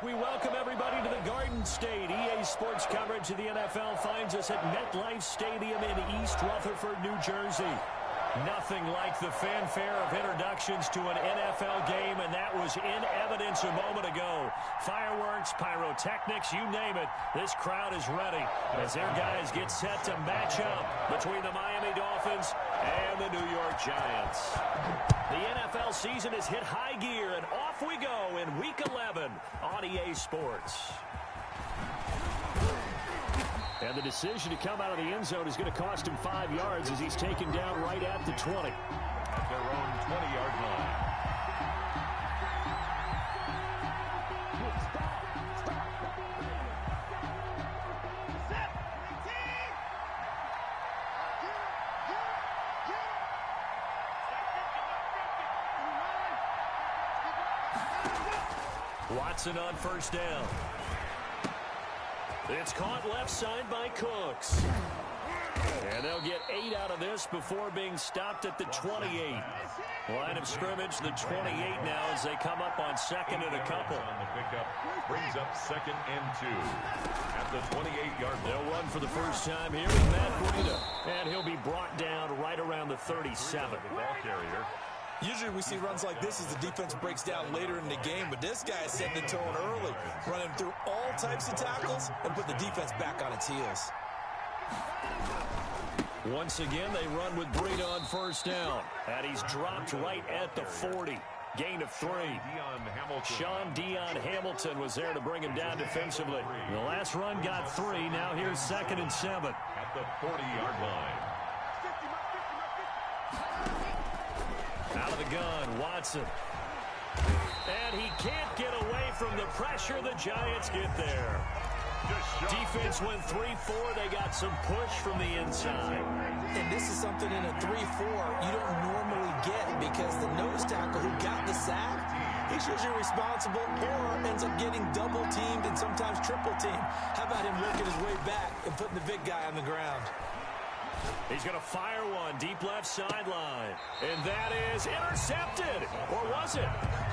We welcome everybody to the Garden State. EA Sports coverage of the NFL finds us at MetLife Stadium in East Rutherford, New Jersey. Nothing like the fanfare of introductions to an NFL game, and that was in evidence a moment ago. Fireworks, pyrotechnics, you name it. This crowd is ready as their guys get set to match up between the Miami Dolphins and the New York Giants. The NFL season has hit high gear, and off we go in Week 11 on EA Sports. And the decision to come out of the end zone is going to cost him 5 yards as he's taken down right at the 20. At their own 20-yard line. Watson on first down. It's caught left side by Cooks. And they'll get 8 out of this before being stopped at the 28. Line of scrimmage, the 28 now as they come up on second and a couple. On the pickup brings up 2nd and 2 at the 28-yard line. They'll run for the first time here with Matt Breida. And he'll be brought down right around the 37. The ball carrier. Usually we see runs like this as the defense breaks down later in the game, but this guy is setting the tone early, running through all types of tackles and put the defense back on its heels. Once again, they run with Breida on first down, and he's dropped right at the 40. Gain of 3. Sean Dion Hamilton was there to bring him down defensively. The last run got 3. Now here's 2nd and 7. At the 40-yard line. Out of the gun, Watson. And he can't get away from the pressure. The Giants get there. Defense went 3-4. They got some push from the inside. And this is something in a 3-4 you don't normally get because the nose tackle who got the sack, he's usually responsible or ends up getting double-teamed and sometimes triple-teamed. How about him working his way back and putting the big guy on the ground? He's going to fire one deep left sideline. And that is intercepted. Or was it?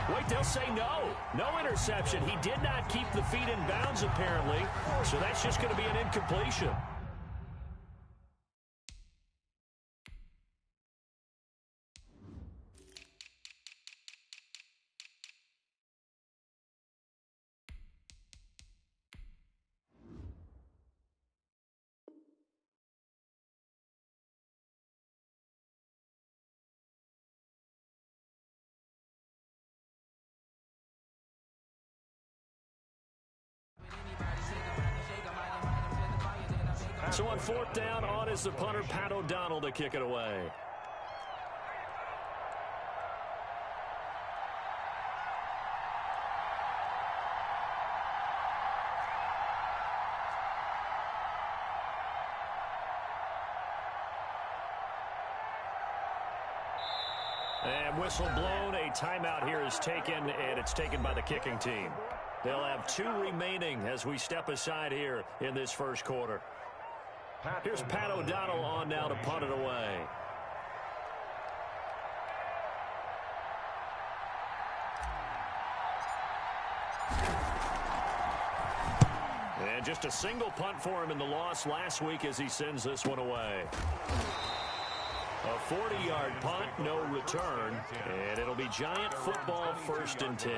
Wait, they'll say no. No interception. He did not keep the feet in bounds, apparently. So that's just going to be an incompletion. So on 4th down, on is the punter, Pat O'Donnell, to kick it away. And whistle blown, a timeout here is taken, and it's taken by the kicking team. They'll have 2 remaining as we step aside here in this first quarter. Here's Pat O'Donnell on now to punt it away. And just a single punt for him in the loss last week as he sends this one away. A 40-yard punt, no return, and it'll be Giant football 1st and 10.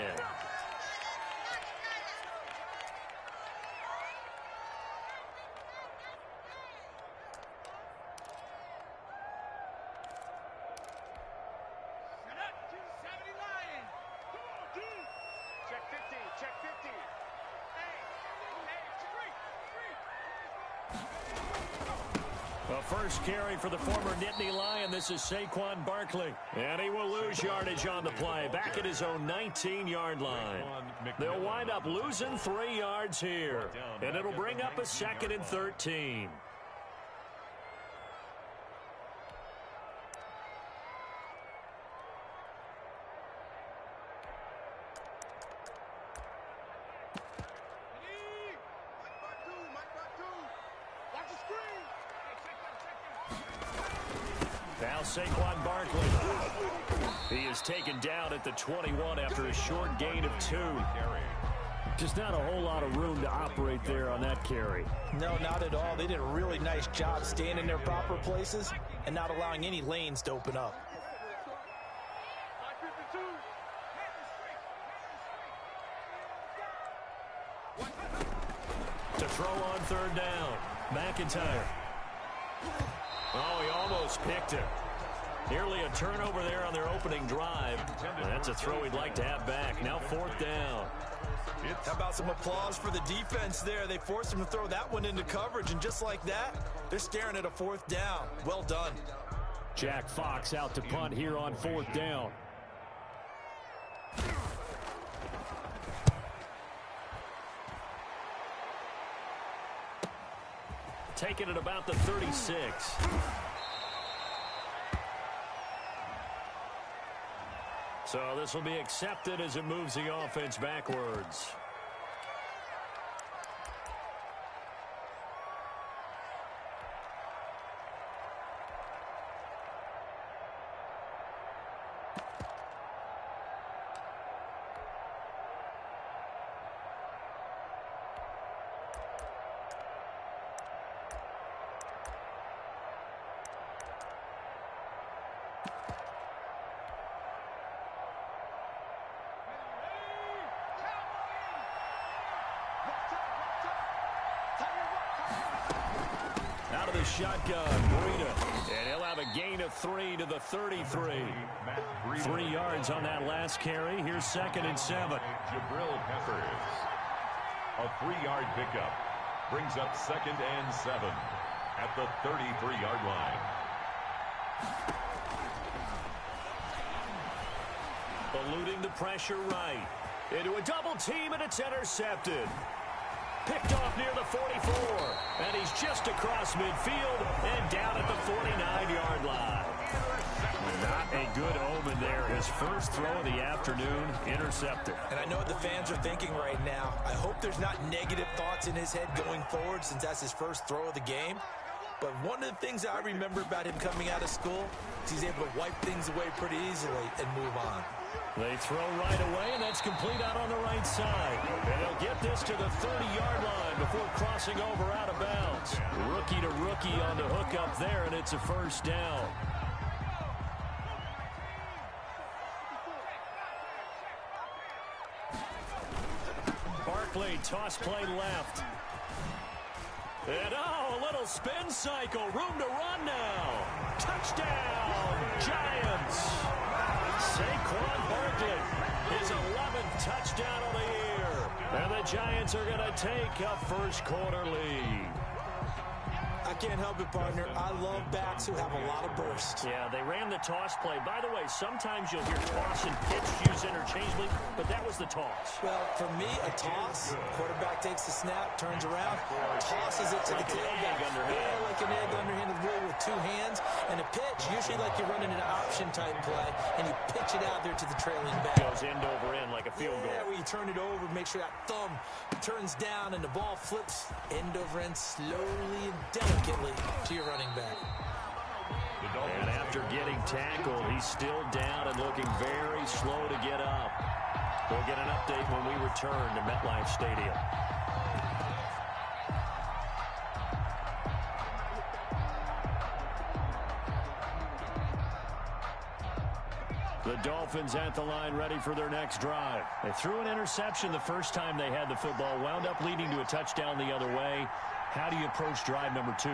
First carry for the former Nittany Lion. This is Saquon Barkley. And he will lose yardage on the play. Back at his own 19-yard line. They'll wind up losing 3 yards here. And it'll bring up a 2nd and 13. Now Saquon Barkley. He is taken down at the 21 after a short gain of 2. Just not a whole lot of room to operate there on that carry. No, not at all. They did a really nice job staying in their proper places and not allowing any lanes to open up. To throw on third down. McIntyre. Oh, he almost picked it. Nearly a turnover there on their opening drive. That's a throw he'd like to have back. Now fourth down. How about some applause for the defense there? They forced him to throw that one into coverage, and just like that, they're staring at a fourth down. Well done. Jack Fox out to punt here on fourth down. Taking it about the 36. So this will be accepted as it moves the offense backwards. Out of the shotgun, Breida. And he'll have a gain of 3 to the 33. 3 yards on that last carry. Here's 2nd and 7. Jabril Peppers. A 3-yard pickup. Brings up 2nd and 7 at the 33-yard line. Eluding the pressure right. Into a double team, and it's intercepted. Picked off near the 44. And he's just across midfield and down at the 49-yard line. Not a good omen there. His first throw of the afternoon, intercepted. And I know what the fans are thinking right now. I hope there's not negative thoughts in his head going forward since that's his first throw of the game. But one of the things I remember about him coming out of school is he's able to wipe things away pretty easily and move on. They throw right away, and that's complete out on the right side. And they'll get this to the 30-yard line before crossing over out of bounds. Rookie to rookie on the hook up there, and it's a first down. Barkley, toss play left. And oh, a little spin cycle. Room to run now. Touchdown, Giants. Saquon Barkley, his 11th touchdown of the year. And the Giants are going to take a first quarter lead. I can't help it, partner. I love backs who have a lot of burst. Yeah, they ran the toss play. By the way, sometimes you'll hear toss and pitch used interchangeably, but that was the toss. Well, for me, a toss, quarterback takes the snap, turns around, tosses it to the tailback. Yeah, like an egg underhanded rule with 2 hands. And a pitch, usually like you're running an option type play, and you pitch it out there to the trailing back. Goes end over end like a field goal. Yeah, where you turn it over, make sure that thumb turns down and the ball flips end over end slowly and delicately to your running back. And after getting tackled, he's still down and looking very slow to get up. We'll get an update when we return to MetLife Stadium. The Dolphins at the line ready for their next drive. They threw an interception the first time they had the football, wound up leading to a touchdown the other way. How do you approach drive number 2?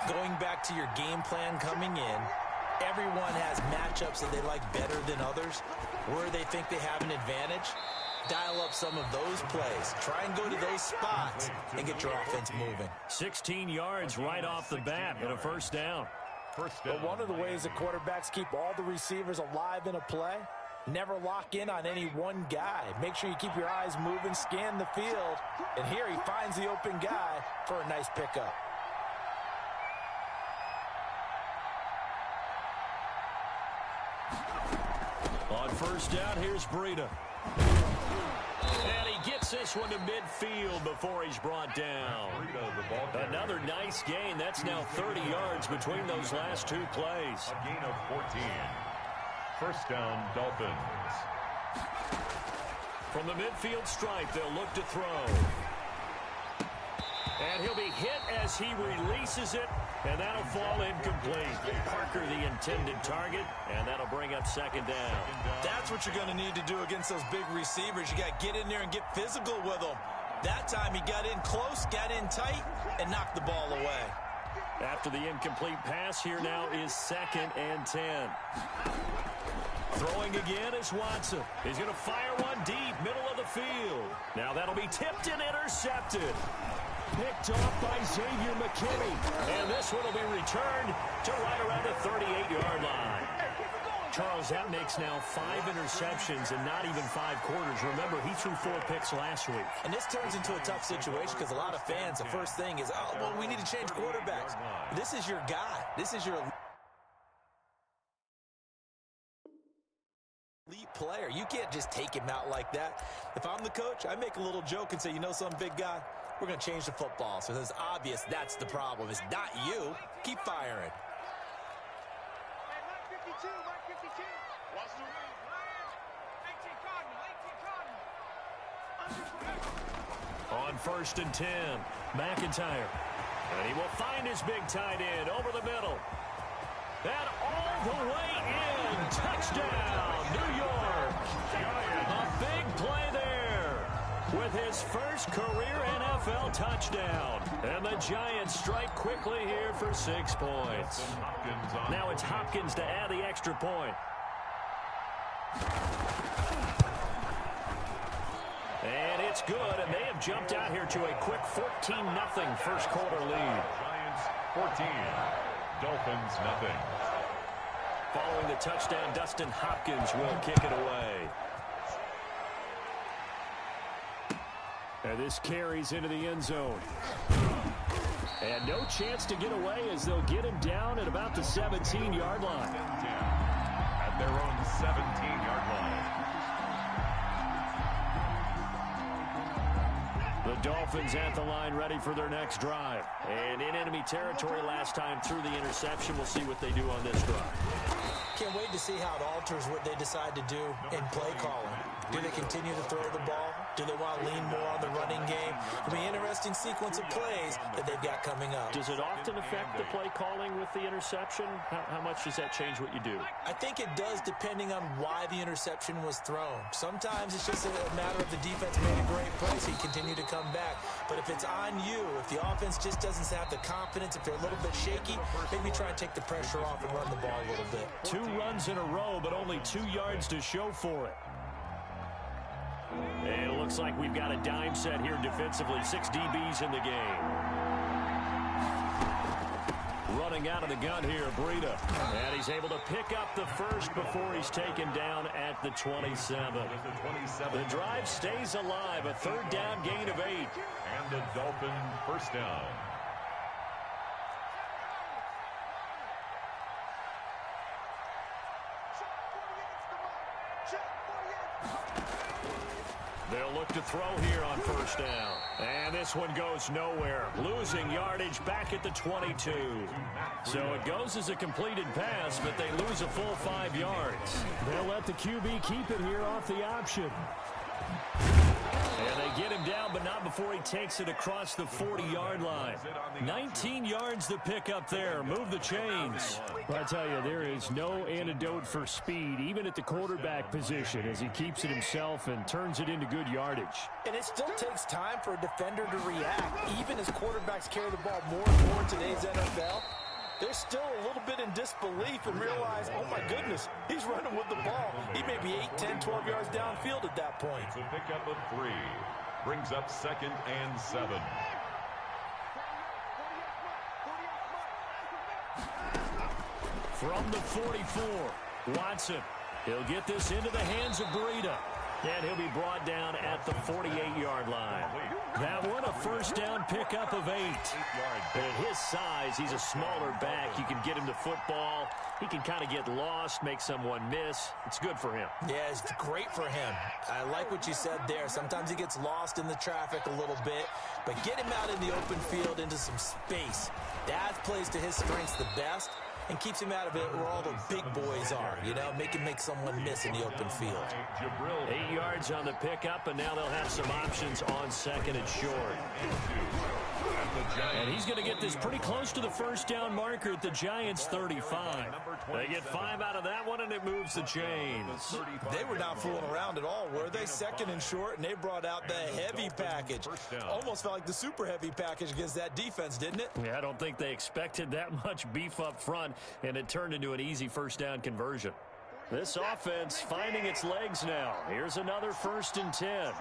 Going back to your game plan coming in, everyone has matchups that they like better than others, where they think they have an advantage. Dial up some of those plays. Try and go to those spots and get your offense moving. 16 yards right off the bat and a first down. But one of the ways that quarterbacks keep all the receivers alive in a play, never lock in on any one guy. Make sure you keep your eyes moving, scan the field. And here he finds the open guy for a nice pickup. On first down, here's Breida. And he gets this one to midfield before he's brought down. Another nice gain. That's now 30 yards between those last 2 plays. A gain of 14. First down, Dolphins. From the midfield stripe, they'll look to throw. And he'll be hit as he releases it, and that'll fall incomplete. Parker, the intended target, and that'll bring up second down. That's what you're going to need to do against those big receivers. You got to get in there and get physical with them. That time he got in close, got in tight, and knocked the ball away. After the incomplete pass, here now is 2nd and 10. Throwing again is Watson. He's going to fire one deep, middle of the field. Now that'll be tipped and intercepted. Picked off by Xavier McKinney. And this one will be returned to right around the 38-yard line. Charles, that makes now 5 interceptions in not even 5 quarters. Remember, he threw 4 picks last week. And this turns into a tough situation because a lot of fans, the first thing is, oh, well, we need to change quarterbacks. This is your guy. This is your elite player. You can't just take him out like that. If I'm the coach, I make a little joke and say, you know something, big guy? We're going to change the football. So it's obvious that's the problem. It's not you. Keep firing. On 1st and 10, McIntyre. And he will find his big tight end over the middle. And all the way in. Touchdown, New York. A big play there with his first career NFL touchdown. And the Giants strike quickly here for 6 points. Now it's Hopkins to add the extra point. And it's good, and they have jumped out here to a quick 14-0 first quarter lead. Giants 14, Dolphins nothing. Following the touchdown, Dustin Hopkins will kick it away. And this carries into the end zone. And no chance to get away as they'll get him down at about the 17-yard line. At their own 17-yard line. The Dolphins at the line ready for their next drive. And in enemy territory last time through the interception. We'll see what they do on this drive. Can't wait to see how it alters what they decide to do in play calling. Do they continue to throw the ball? Do they want to lean more on the running game? It'll be an interesting sequence of plays that they've got coming up. Does it often affect the play calling with the interception? How much does that change what you do? I think it does depending on why the interception was thrown. Sometimes it's just a matter of the defense made a great play, so you continue to come back. But if it's on you, if the offense just doesn't have the confidence, if they're a little bit shaky, maybe try and take the pressure off and run the ball a little bit. 2 runs in a row, but only 2 yards to show for it. And it looks like we've got a dime set here defensively. 6 DBs in the game. Running out of the gun here, Breida. And he's able to pick up the first before he's taken down at the 27. The drive stays alive. A 3rd down gain of 8. And the Dolphin first down. They'll look to throw here on 1st down. And this one goes nowhere. Losing yardage back at the 22. So it goes as a completed pass, but they lose a full 5 yards. They'll let the QB keep it here off the option. And they get him down, but not before he takes it across the 40-yard line. 19 yards to pick up there. Move the chains. Well, I tell you, there is no antidote for speed, even at the quarterback position, as he keeps it himself and turns it into good yardage. And it still takes time for a defender to react. Even as quarterbacks carry the ball more and more in today's NFL, they're still a little bit in disbelief and realize, oh, my goodness, he's running with the ball. He may be 8, 10, 12 yards downfield at that point. It's a pickup of 3. Brings up 2nd and 7. From the 44, Watson. He'll get this into the hands of Breida. And he'll be brought down at the 48-yard line. That one, a 1st down pickup of 8. And at his size, he's a smaller back. You can get him the football. He can kind of get lost, make someone miss. It's good for him. Yeah, it's great for him. I like what you said there. Sometimes he gets lost in the traffic a little bit. But get him out in the open field into some space. That plays to his strengths the best. and keeps him out of it where all the big boys are, you know, make someone miss in the open field. 8 yards on the pickup, and now they'll have some options on second and short. And he's going to get this pretty close to the first down marker at the Giants' 35. They get 5 out of that one, and it moves the chains. They were not fooling around at all, were they? Second and short, and they brought out the heavy package. Almost felt like the super heavy package against that defense, didn't it? Yeah, I don't think they expected that much beef up front, and it turned into an easy first down conversion. This offense finding its legs now. Here's another 1st and 10.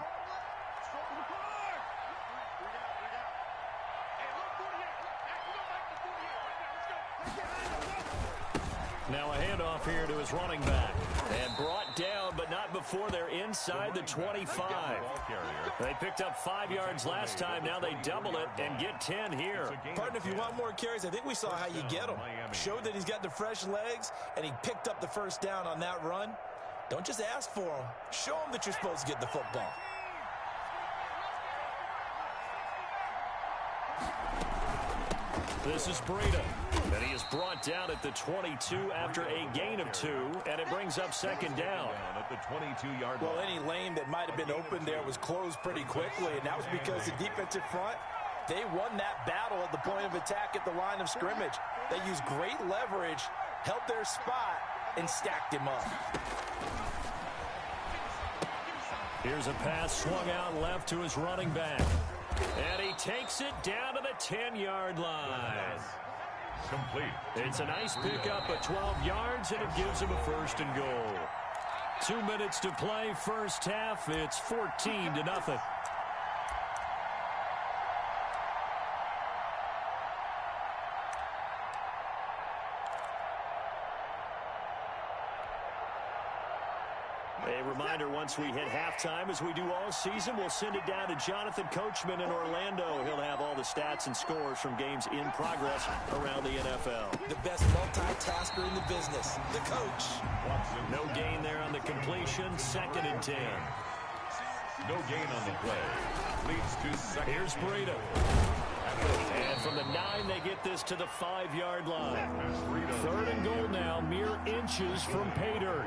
Now a handoff here to his running back. And brought down, but not before they're inside the 25. They picked up 5 yards last time. Now they double it and get 10 here. Partner, if you want more carries, I think we saw how you get them. Showed that he's got the fresh legs, and he picked up the first down on that run. Don't just ask for them. Show them that you're supposed to get the football. This is Breida, and he is brought down at the 22 after a gain of 2, and it brings up second down. At the 22-yard line. Well, any lane that might have been open there was closed pretty quickly, and that was because the defensive front, they won that battle at the point of attack at the line of scrimmage. They used great leverage, held their spot, and stacked him up. Here's a pass swung out left to his running back. And he takes it down to the 10-yard line. Complete. It's a nice pickup of 12 yards, and it gives him a 1st and goal. 2 minutes to play, first half. It's 14-0. A reminder, once we hit halftime, as we do all season, we'll send it down to Jonathan Coachman in Orlando. He'll have all the stats and scores from games in progress around the NFL. The best multitasker in the business, the coach. No gain there on the completion, 2nd and 10. No gain on the play. Leads to second. Here's Breida. And from the 9, they get this to the 5-yard line. 3rd and goal now, mere inches from pay dirt.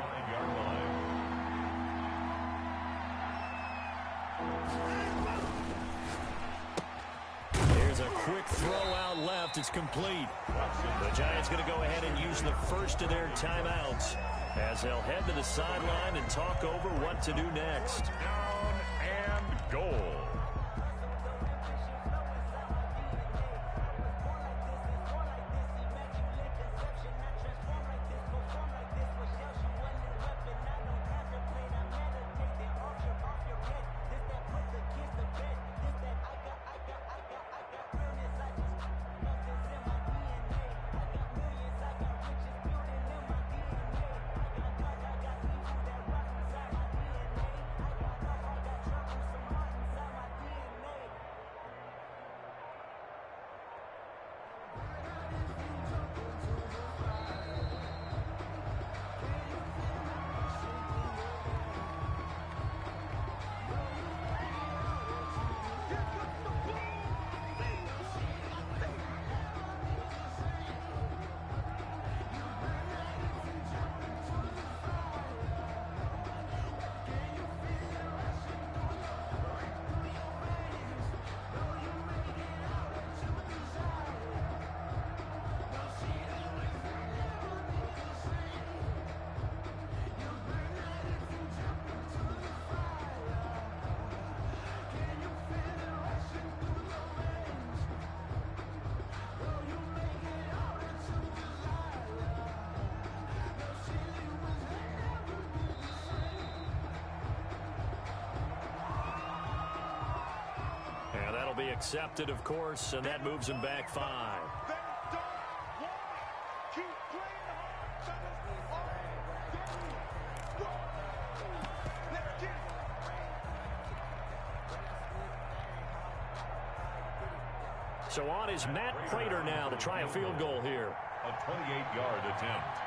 Here's a quick throw out left. It's complete. The Giants going to go ahead and use the first of their timeouts as they'll head to the sideline and talk over what to do next. Down and goal. Be accepted, of course, and that moves him back 5. So on is Matt Prater now to try a field goal here. A 28-yard attempt.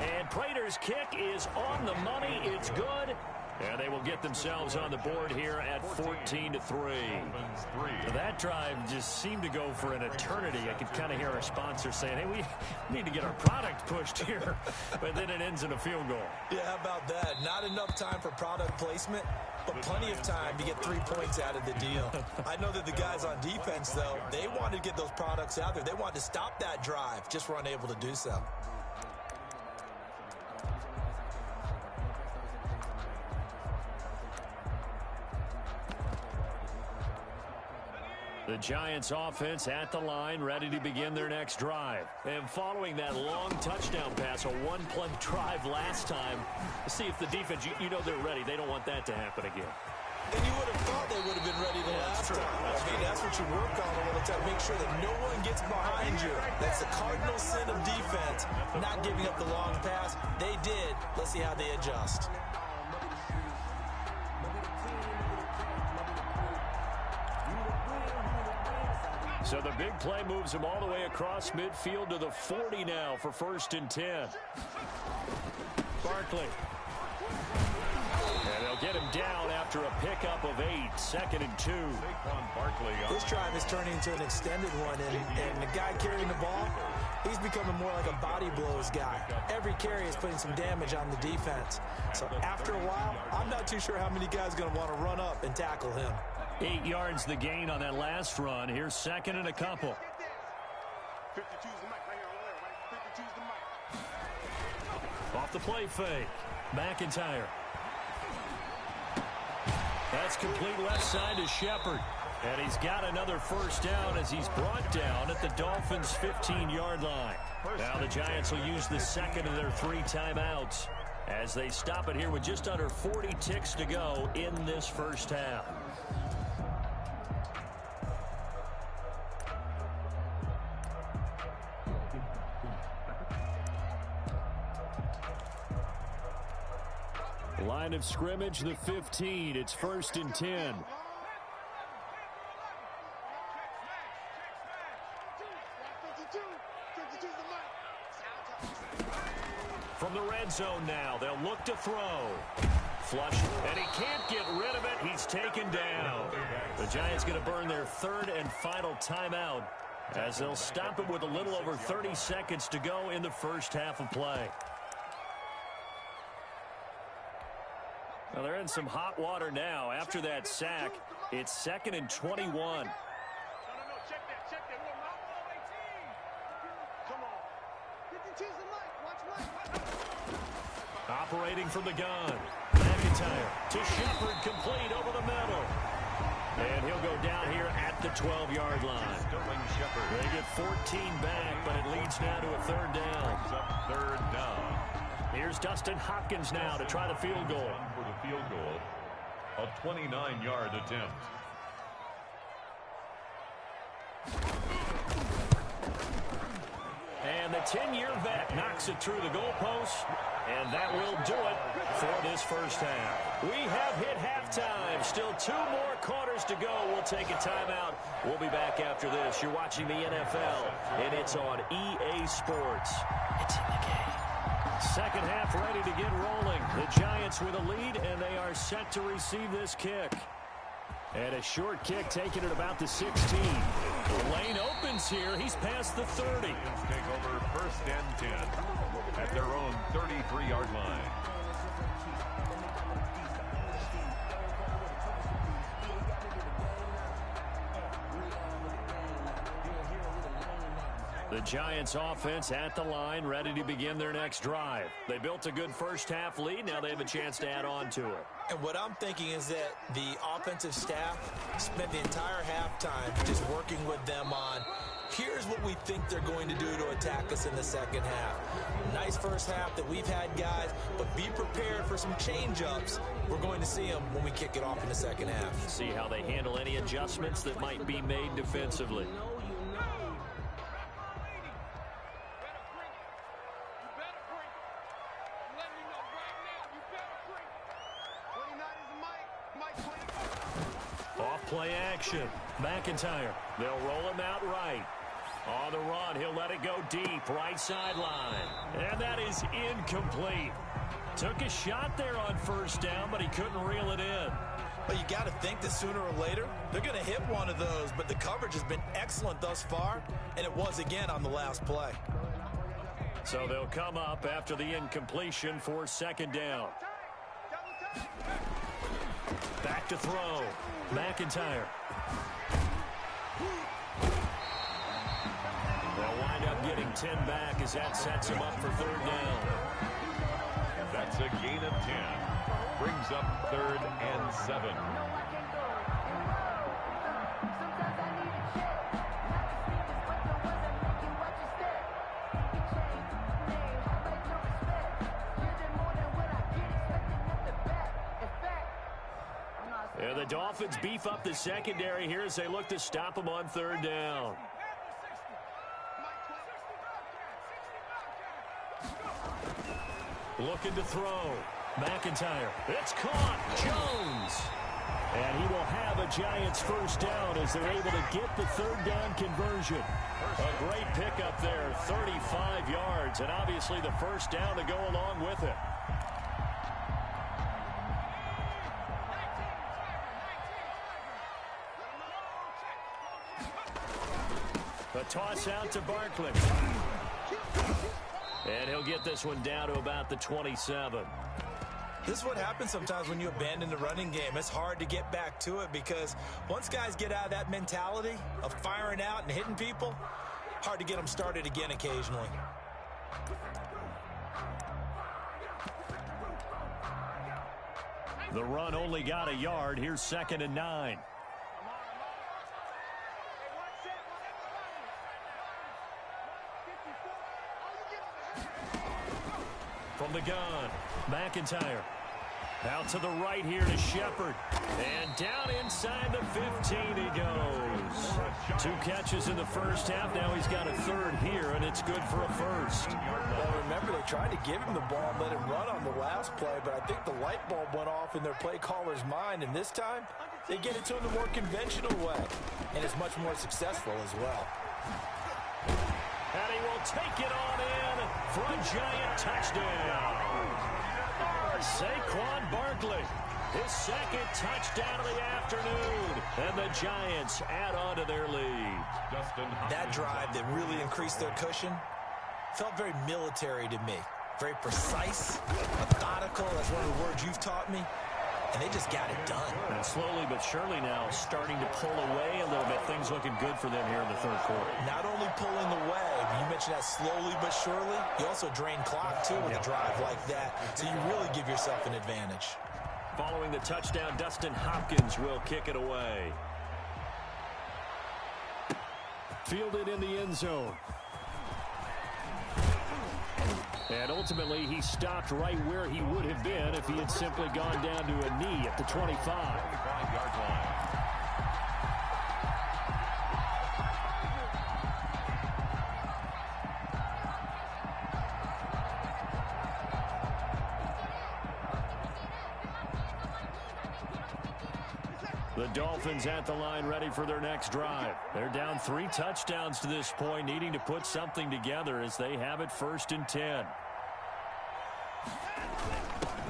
And Prater's kick is on the money. It's good. And they will get themselves on the board here at 14-3. That drive just seemed to go for an eternity. I could kind of hear our sponsor saying, hey, we need to get our product pushed here. But then it ends in a field goal. Yeah, how about that? Not enough time for product placement, but plenty of time to get 3 points out of the deal. I know that the guys on defense, though, they wanted to get those products out there. They wanted to stop that drive, just were unable to do so. The Giants offense at the line, ready to begin their next drive. And following that long touchdown pass, a one-play drive last time, see if the defense, you know they're ready. They don't want that to happen again. And you would have thought they would have been ready the last time. I mean, that's what you work on all the time. Make sure that no one gets behind you. That's the cardinal sin of defense, not giving up the long pass. They did. Let's see how they adjust. So the big play moves him all the way across midfield to the 40 now for 1st and 10. Barkley. And they'll get him down after a pickup of 8, 2nd and 2. This drive is turning into an extended one, and the guy carrying the ball, he's becoming more like a body blows guy. Every carry is putting some damage on the defense. So after a while, I'm not too sure how many guys are going to want to run up and tackle him. 8 yards the gain on that last run. Here's 2nd and a couple. Off the play fake. McIntyre. That's complete left side to Shepard. And he's got another first down as he's brought down at the Dolphins' 15-yard line. Now the Giants will use the second of their 3 timeouts as they stop it here with just under 40 ticks to go in this first half. Line of scrimmage, the 15. It's 1st and 10. From the red zone now, they'll look to throw. Flush, and he can't get rid of it. He's taken down. The Giants going to burn their 3rd and final timeout as they'll stop it with a little over 30 seconds to go in the first half of play. Well, they're in some hot water now. After that sack, it's 2nd and 21. Operating from the gun. McIntyre to Shepard, complete over the middle. And he'll go down here at the 12-yard line. They get 14 back, but it leads now to a 3rd down. 3rd down. Here's Dustin Hopkins now to try the field goal. For the field goal, a 29-yard attempt. And the 10-year vet knocks it through the goalpost, and that will do it for this first half. We have hit halftime. Still 2 more quarters to go. We'll take a timeout. We'll be back after this. You're watching the NFL, and it's on EA Sports. It's in the game. Second half ready to get rolling. The Giants with a lead, and they are set to receive this kick. And a short kick taken at about the 16. The lane opens here. He's past the 30. Take over 1st and 10 at their own 33-yard line. The Giants offense at the line, ready to begin their next drive. They built a good first half lead. Now they have a chance to add on to it. And what I'm thinking is that the offensive staff spent the entire halftime just working with them on, here's what we think they're going to do to attack us in the second half. Nice first half that we've had, guys, but be prepared for some change-ups. We're going to see them when we kick it off in the second half. See how they handle any adjustments that might be made defensively. Play action. McIntyre. They'll roll him out right. On the run, he'll let it go deep. Right sideline. And that is incomplete. Took a shot there on first down, but he couldn't reel it in. Well, you got to think that sooner or later, they're going to hit one of those, but the coverage has been excellent thus far, and it was again on the last play. So they'll come up after the incompletion for second down. Back to throw. McIntyre. They'll wind up getting 10 back as that sets him up for third down. That's a gain of 10. Brings up 3rd and 7. Yeah, the Dolphins beef up the secondary here as they look to stop him on third down. Looking to throw. McIntyre. It's caught. Jones. And he will have a Giants first down as they're able to get the third down conversion. A great pickup there, 35 yards, and obviously the first down to go along with it. The toss out to Barkley. And he'll get this one down to about the 27. This is what happens sometimes when you abandon the running game. It's hard to get back to it because once guys get out of that mentality of firing out and hitting people, hard to get them started again occasionally. The run only got a yard. Here's 2nd and 9. From the gun, McIntyre. Out to the right here to Shepard. And down inside the 15 he goes. 2 catches in the first half. Now he's got a third here, and it's good for a first. Well, remember, they tried to give him the ball and let him run on the last play, but I think the light bulb went off in their play caller's mind, and this time they get it to him the more conventional way, and it's much more successful as well. And he will take it on in for a Giant touchdown. Saquon Barkley, his 2nd touchdown of the afternoon. And the Giants add on to their lead. That drive that really increased their cushion felt very military to me. Very precise, methodical. That's one of the words you've taught me. And they just got it done. And slowly but surely now starting to pull away a little bit. Things looking good for them here in the third quarter. Not only pulling away, but you mentioned that slowly but surely. You also drain clock, too, with a drive like that. So you really give yourself an advantage. Following the touchdown, Dustin Hopkins will kick it away. Fielded in the end zone. And ultimately, he stopped right where he would have been if he had simply gone down to a knee at the 25. 25-yard line. The Dolphins at the line ready for their next drive. They're down 3 touchdowns to this point, needing to put something together as they have it 1st and 10.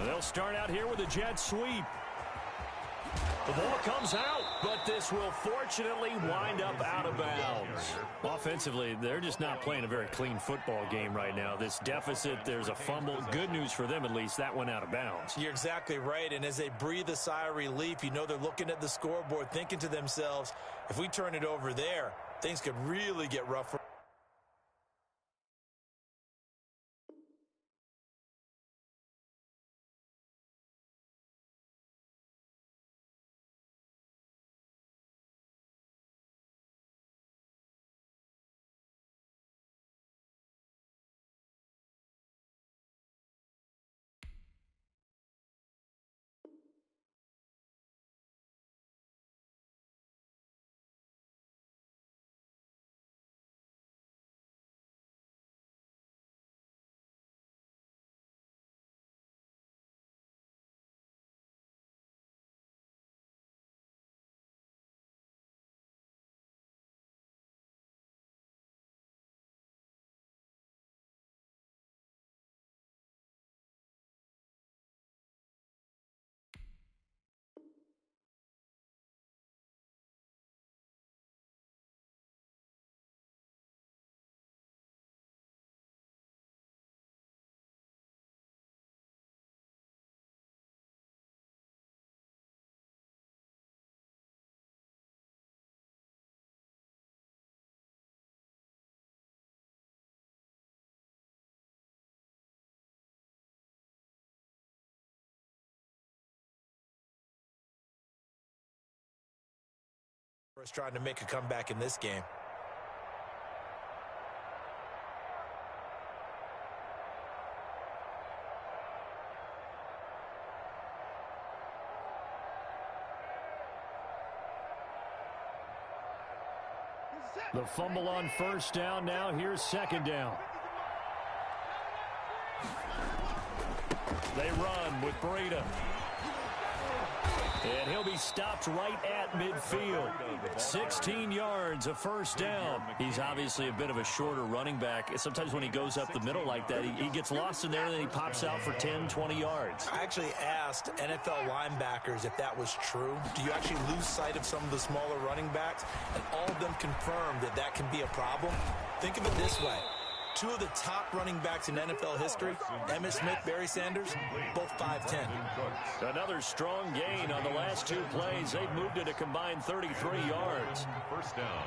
They'll start out here with a jet sweep. The ball comes out, but this will fortunately wind up out of bounds. Offensively, they're just not playing a very clean football game right now. This deficit, there's a fumble. Good news for them, at least. That went out of bounds. You're exactly right, and as they breathe a sigh of relief, you know they're looking at the scoreboard, thinking to themselves, if we turn it over there, things could really get rough. Trying to make a comeback in this game. The fumble on first down. Now here's second down. They run with Breida. And he'll be stopped right at midfield. 16 yards, a first down. He's obviously a bit of a shorter running back. Sometimes when he goes up the middle like that, he gets lost in there and then he pops out for 10, 20 yards. I actually asked NFL linebackers if that was true. Do you actually lose sight of some of the smaller running backs? And all of them confirmed that that can be a problem. Think of it this way. Two of the top running backs in NFL history, Emmitt Smith, Barry Sanders, both 5'10". Another strong gain on the last two plays. They've moved it a combined 33 yards. First down.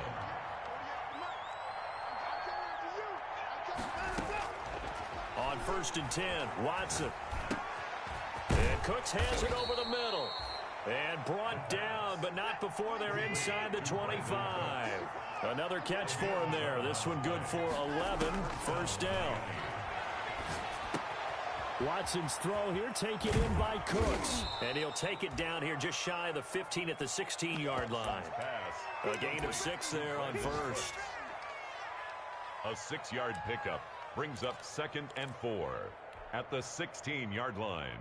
On 1st and 10, Watson. And Cooks has it over the middle. And brought down, but not before they're inside the 25. Another catch for him there. This one good for 11. First down. Watson's throw here taken in by Cooks. And he'll take it down here just shy of the 15 at the 16-yard line. A gain of 6 there on first. A 6-yard pickup brings up 2nd and 4 at the 16-yard line.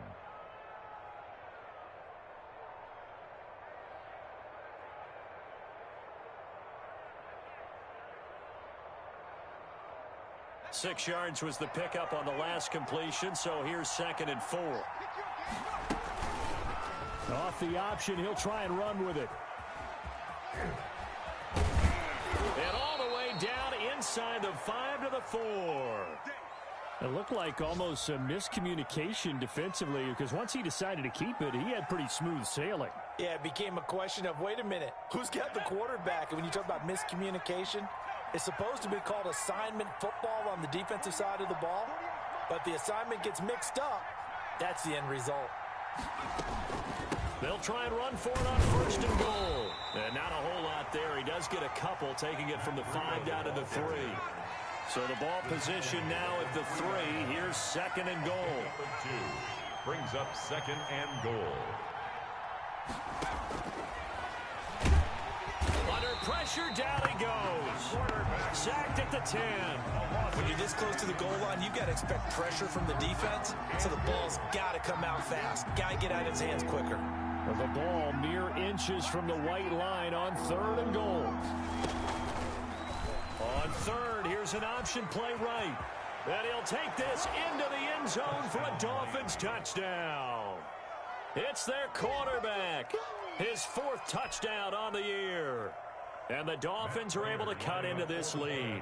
Six yards was the pickup on the last completion, so here's 2nd and 4. Off the option, he'll try and run with it. And all the way down inside the 5 to the 4. It looked like almost a miscommunication defensively because once he decided to keep it, he had pretty smooth sailing. Yeah, it became a question of, wait a minute, who's got the quarterback? And when you talk about miscommunication, it's supposed to be called assignment football on the defensive side of the ball, but the assignment gets mixed up. That's the end result. They'll try and run for it on 1st and goal. And not a whole lot there. He does get a couple, taking it from the 5 down to the 3. So the ball position now at the 3. Here's 2nd and goal. 2 brings up 2nd and goal. Pressure, down he goes. Sacked at the 10. When you're this close to the goal line, you've got to expect pressure from the defense, so the ball's got to come out fast. Got to get out of his hands quicker. The ball mere inches from the white line on 3rd and goal. On 3rd, here's an option play right. And he'll take this into the end zone for a Dolphins touchdown. It's their quarterback. His 4th touchdown on the year. And the Dolphins are able to cut into this lead.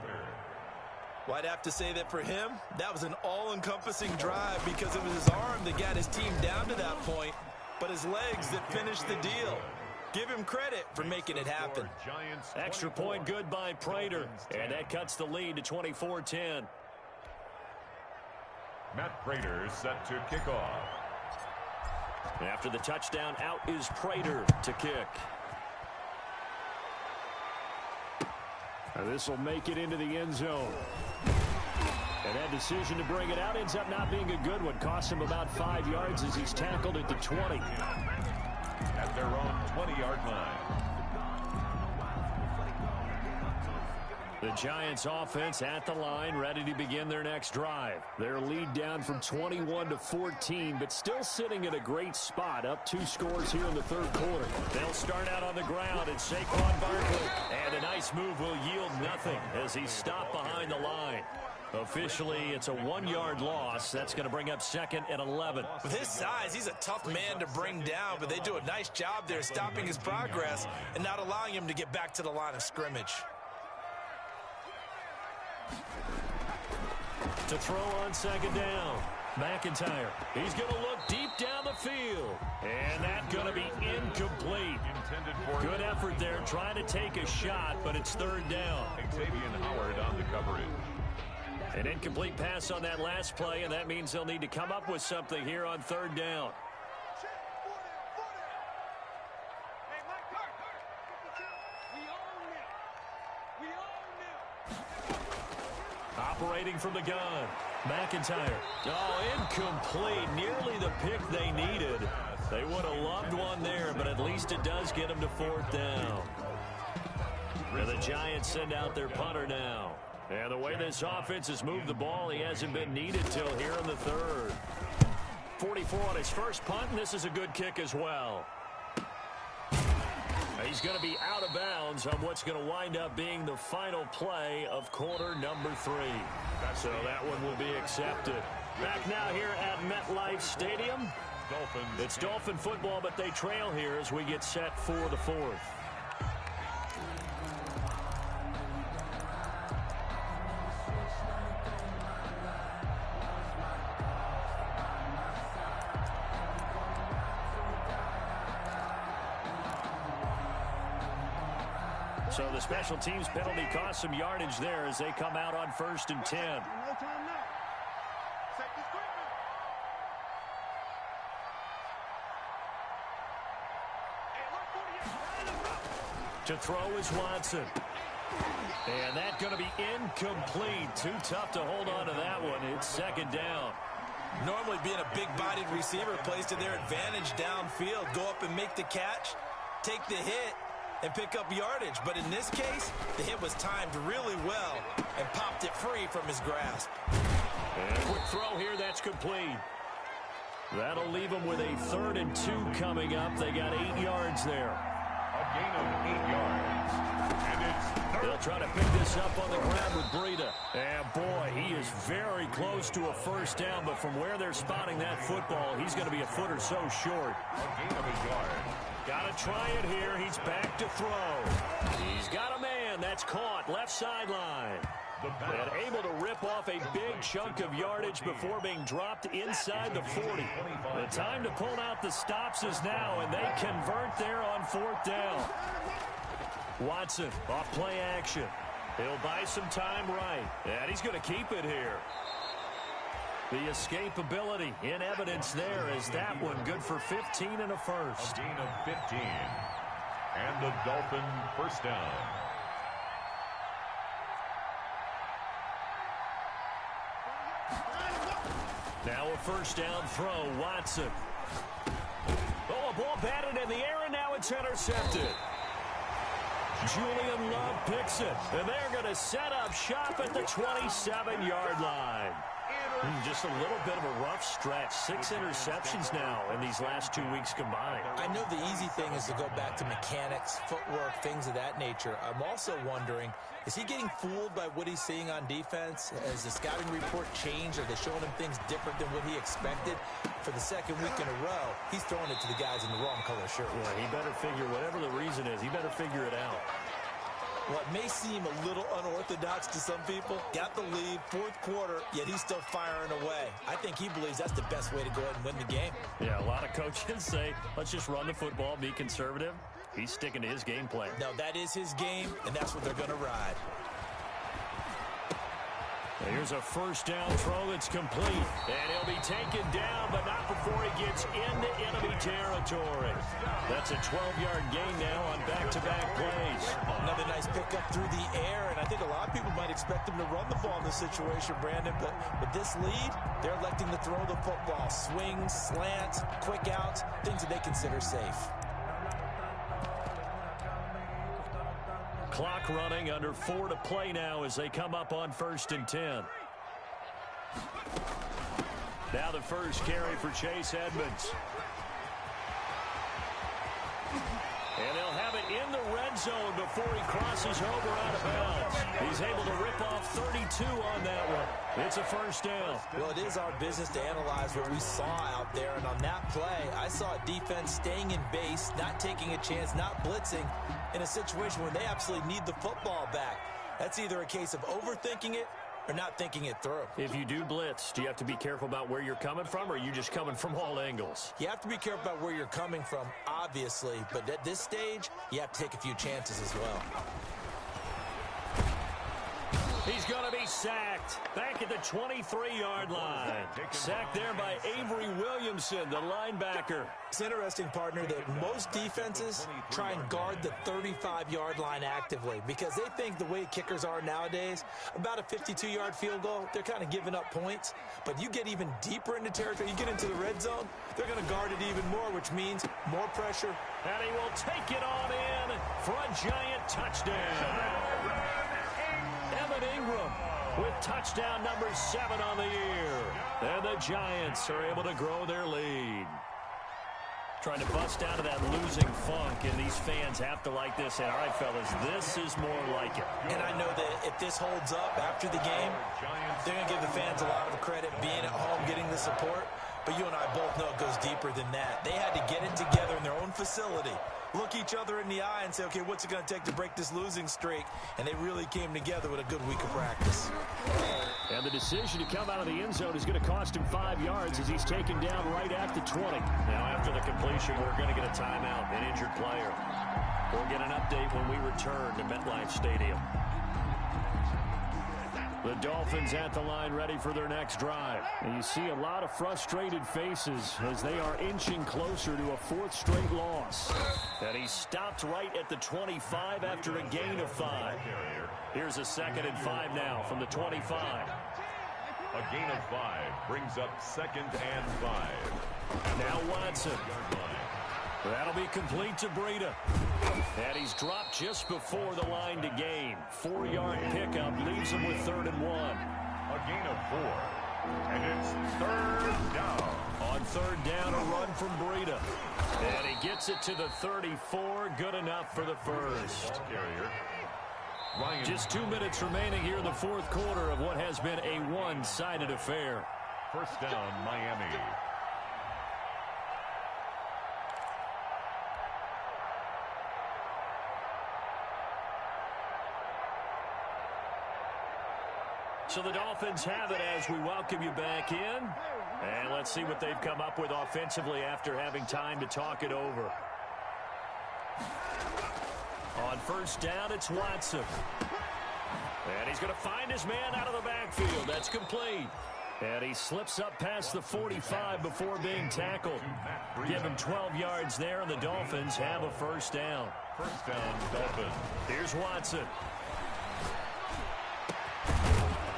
Well, I'd have to say that for him, that was an all-encompassing drive because it was his arm that got his team down to that point, but his legs that finished the deal. Give him credit for making it happen. Extra point good by Prater, and that cuts the lead to 24-10. Matt Prater set to kick off. After the touchdown, out is Prater to kick. This will make it into the end zone. And that decision to bring it out ends up not being a good one. Costs him about 5 yards as he's tackled at the 20. At their own 20-yard line. The Giants offense at the line, ready to begin their next drive. Their lead down from 21 to 14, but still sitting at a great spot, up 2 scores here in the 3rd quarter. They'll start out on the ground, and Saquon Barkley. And a nice move will yield nothing as he's stopped behind the line. Officially, it's a 1-yard loss. That's going to bring up 2nd and 11. With his size, he's a tough man to bring down, but they do a nice job there stopping his progress and not allowing him to get back to the line of scrimmage. To throw on 2nd down. McIntyre. He's going to look deep down the field. And that's going to be incomplete. Good effort there trying to take a shot, but it's 3rd down. Xavier Howard on the coverage. An incomplete pass on that last play, and that means they'll need to come up with something here on 3rd down. Operating from the gun. McIntyre. Oh, incomplete. Nearly the pick they needed. They would have loved one there, but at least it does get them to 4th down. And the Giants send out their punter now. And the way this offense has moved the ball, he hasn't been needed till here in the 3rd. 44 on his first punt, and this is a good kick as well. He's going to be out of bounds on what's going to wind up being the final play of quarter number 3. So that one will be accepted. Back now here at MetLife Stadium. It's Dolphin football, but they trail here as we get set for the 4th. So the special teams penalty cost some yardage there as they come out on 1st and 10. To throw is Watson. And that's going to be incomplete. Too tough to hold on to that one. It's 2nd down. Normally being a big-bodied receiver plays to their advantage downfield. Go up and make the catch, take the hit, and pick up yardage. But in this case, the hit was timed really well and popped it free from his grasp. And a quick throw here, that's complete. That'll leave them with a 3rd and 2 coming up. They got 8 yards there. A gain of 8 yards. And it's They'll try to pick this up on the ground with Breida. And boy, he is very close to a 1st down, but from where they're spotting that football, he's going to be a foot or so short. a gain of 8 yards. Got to try it here. He's back to throw. He's got a man. That's caught. Left sideline. And able to rip off a big chunk of yardage before being dropped inside the 40. The time to pull out the stops is now, and they convert there on 4th down. Watson off play action. He'll buy some time right. And he's going to keep it here. The escapability in evidence there is that one good for 15 and a first. A gain of 15. And the Dolphin 1st down. Now a 1st down throw. Watson. Oh, a ball batted in the air, and now it's intercepted. Julian Love picks it, and they're going to set up shop at the 27-yard line. Just a little bit of a rough stretch. 6 interceptions now in these last 2 weeks combined. I know the easy thing is to go back to mechanics, footwork, things of that nature. I'm also wondering, is he getting fooled by what he's seeing on defense? Has the scouting report changed? Are they showing him things different than what he expected? For the 2nd week in a row, he's throwing it to the guys in the wrong color shirt. Yeah, he better figure, whatever the reason is, he better figure it out. Well, it may seem a little unorthodox to some people. Got the lead, 4th quarter, yet he's still firing away. I think he believes that's the best way to go ahead and win the game. Yeah, a lot of coaches say, let's just run the football, be conservative. He's sticking to his game plan. No, that is his game, and that's what they're going to ride. Here's a 1st down throw that's complete. And he'll be taken down, but not before he gets into enemy territory. That's a 12-yard gain now on back-to-back plays. Another nice pickup through the air, and I think a lot of people might expect him to run the ball in this situation, Brandon. But with this lead, they're electing to throw the football. Swings, slants, quick outs, things that they consider safe. Clock running, under 4 to play now as they come up on 1st and 10. Now the first carry for Chase Edmonds. And they'll have it in the red zone before he crosses over out of bounds. He's able to rip off 32 on that one. It's a 1st down. Well, it is our business to analyze what we saw out there. And on that play, I saw a defense staying in base, not taking a chance, not blitzing in a situation where they absolutely need the football back. That's either a case of overthinking it or not thinking it through. If you do blitz, do you have to be careful about where you're coming from, or are you just coming from all angles? You have to be careful about where you're coming from, obviously, but at this stage, you have to take a few chances as well. He's going to be sacked. Back at the 23-yard line. Sacked there by Avery Williamson, the linebacker. It's interesting, partner, that most defenses try and guard the 35-yard line actively because they think the way kickers are nowadays, about a 52-yard field goal, they're kind of giving up points. But you get even deeper into territory, you get into the red zone, they're going to guard it even more, which means more pressure. And he will take it on in for a giant touchdown. Evan Ingram with touchdown number 7 on the year. And the Giants are able to grow their lead. Trying to bust out of that losing funk, and these fans have to like this. And all right, fellas, this is more like it. And I know that if this holds up after the game, they're going to give the fans a lot of credit being at home, getting the support. But you and I both know it goes deeper than that. They had to get it together in their own facility, look each other in the eye and say, okay, what's it going to take to break this losing streak? And they really came together with a good week of practice. And the decision to come out of the end zone is going to cost him 5 yards as he's taken down right at the 20. Now, after the completion, we're going to get a timeout, an injured player. We'll get an update when we return to MetLife Stadium. The Dolphins at the line ready for their next drive. And you see a lot of frustrated faces as they are inching closer to a 4th straight loss. And he stopped right at the 25 after a gain of 5. Here's a 2nd and 5 now from the 25. A gain of 5 brings up 2nd and 5. Now Watson. That'll be complete to Breida. And he's dropped just before the line to gain. 4-yard pickup leaves him with 3rd and 1. A gain of 4. And it's 3rd down. On 3rd down, a run from Breida. And he gets it to the 34. Good enough for the first. Just 2 minutes remaining here in the 4th quarter of what has been a one-sided affair. First down, Miami. So the Dolphins have it as we welcome you back in. And let's see what they've come up with offensively after having time to talk it over. On 1st down, it's Watson. And he's going to find his man out of the backfield. That's complete. And he slips up past the 45 before being tackled. Give him 12 yards there, and the Dolphins have a 1st down. First down, Dolphins. Here's Watson.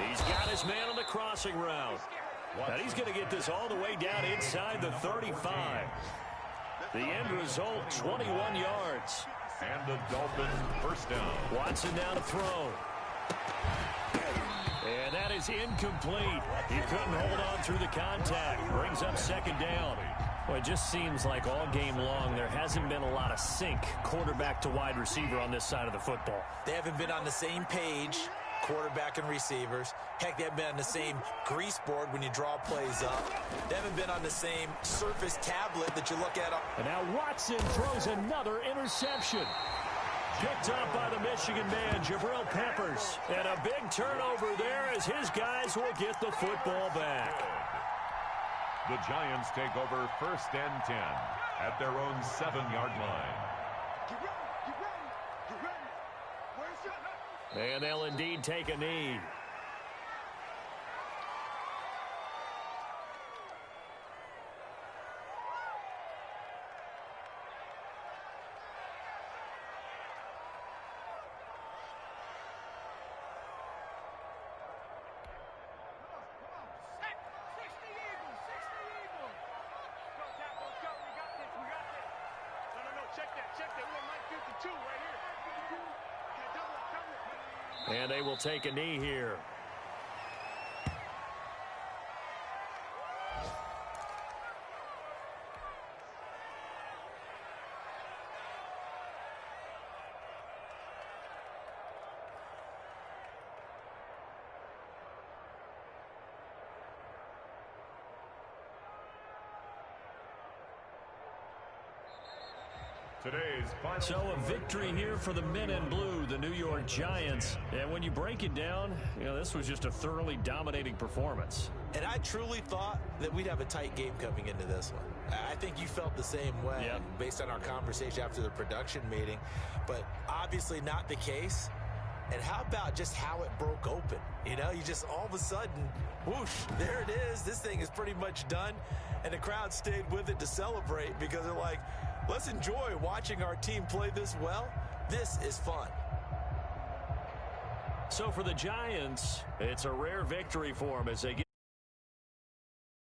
He's got his man on the crossing route. And he's going to get this all the way down inside the 35. The end result, 21 yards. And the Dolphins' first down. Watson now to throw. And that is incomplete. He couldn't hold on through the contact. Brings up 2nd down. Well, it just seems like all game long there hasn't been a lot of sync quarterback to wide receiver on this side of the football. They haven't been on the same page, quarterback and receivers. Heck, they haven't been on the same grease board when you draw plays up. They haven't been on the same surface tablet that you look at. And now Watson throws another interception. Picked up by the Michigan man, Jabril Peppers. And a big turnover there as his guys will get the football back. The Giants take over 1st and 10 at their own 7-yard line. And they'll indeed take a knee. And they will take a knee here. So a victory here for the men in blue, the New York Giants. And when you break it down, this was just a thoroughly dominating performance. And I truly thought that we'd have a tight game coming into this one. I think you felt the same way based on our conversation after the production meeting. But obviously not the case. And how about just how it broke open? You know, you just all of a sudden, whoosh, there it is. This thing is pretty much done. And the crowd stayed with it to celebrate because they're like, let's enjoy watching our team play this well. This is fun. So for the Giants, it's a rare victory for them as they get